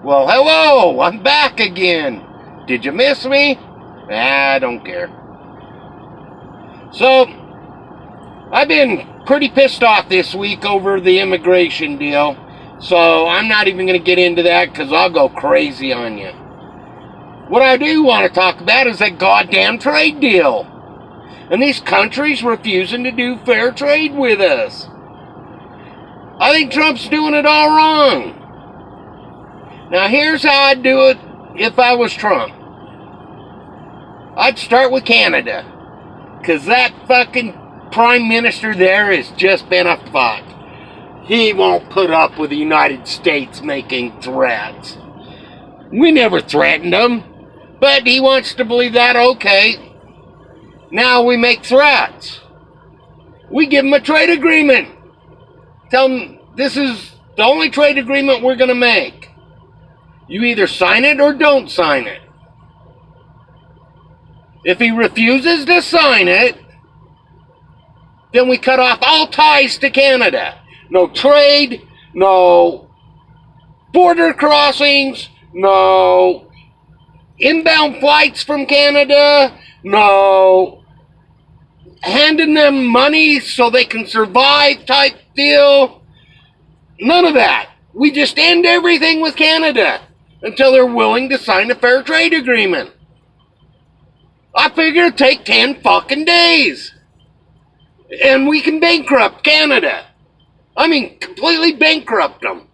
Well, hello, I'm back again. Did you miss me? I don't care. So, I've been pretty pissed off this week over the immigration deal. So, I'm not even going to get into that because I'll go crazy on you. What I do want to talk about is that goddamn trade deal. And these countries refusing to do fair trade with us. I think Trump's doing it all wrong. Now, here's how I'd do it if I was Trump. I'd start with Canada. Because that fucking prime minister there has just been a fuck. He won't put up with the United States making threats. We never threatened him. But he wants to believe that, okay. Now we make threats. We give him a trade agreement. Tell him this is the only trade agreement we're going to make. You either sign it or don't sign it. If he refuses to sign it, then we cut off all ties to Canada. No trade, no border crossings, no inbound flights from Canada, no handing them money so they can survive type deal. None of that. We just end everything with Canada until they're willing to sign a fair trade agreement. I figure it'd take 10 fucking days. And we can bankrupt Canada. I mean, completely bankrupt them.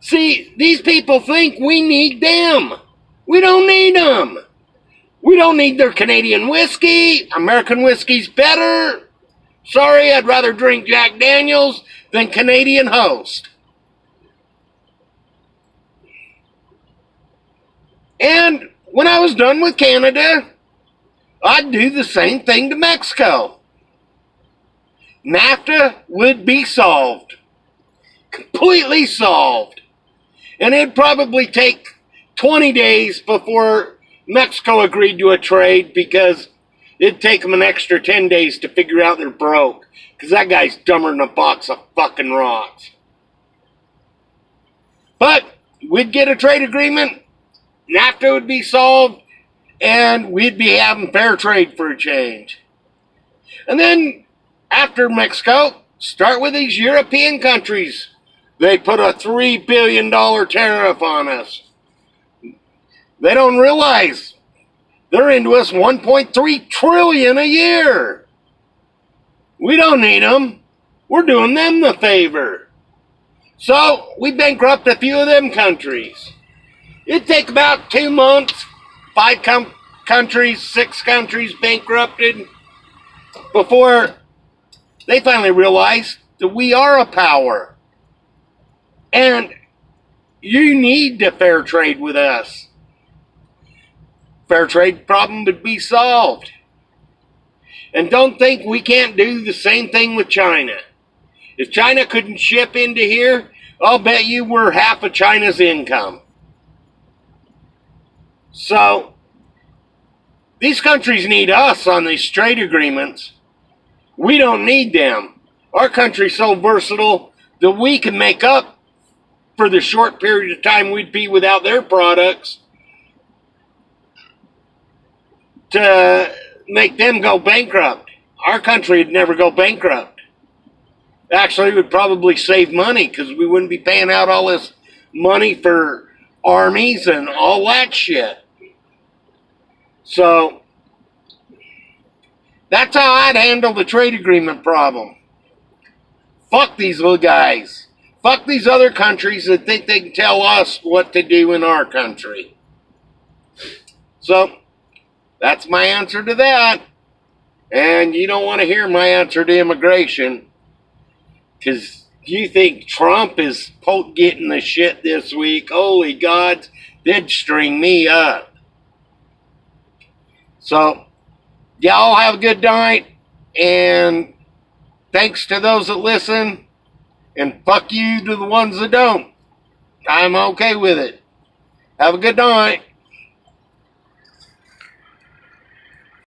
See, these people think we need them. We don't need them. We don't need their Canadian whiskey. American whiskey's better. Sorry, I'd rather drink Jack Daniels than Canadian Host. And when I was done with Canada, I'd do the same thing to Mexico. NAFTA would be solved. Completely solved. And it'd probably take 20 days before Mexico agreed to a trade because it'd take them an extra 10 days to figure out they're broke. Because that guy's dumber than a box of fucking rocks. But we'd get a trade agreement. NAFTA would be solved, and we'd be having fair trade for a change. And then, after Mexico, start with these European countries. They put a $3 billion tariff on us. They don't realize they're into us $1.3 trillion a year. We don't need them. We're doing them the favor. So, we bankrupt a few of them countries. It'd take about 2 months, 5 countries, 6 countries bankrupted before they finally realize that we are a power. And you need to fair trade with us. Fair trade problem would be solved. And don't think we can't do the same thing with China. If China couldn't ship into here, I'll bet you we're half of China's income. So, these countries need us on these trade agreements. We don't need them. Our country's so versatile that we can make up for the short period of time we'd be without their products to make them go bankrupt. Our country would never go bankrupt. Actually, it would probably save money because we wouldn't be paying out all this money for armies and all that shit. So, that's how I'd handle the trade agreement problem. Fuck these little guys. Fuck these other countries that think they can tell us what to do in our country. So, that's my answer to that. And you don't want to hear my answer to immigration. Because you think Trump is getting the shit this week. Holy God, they'd string me up. So, y'all have a good night, and thanks to those that listen, and fuck you to the ones that don't. I'm okay with it. Have a good night.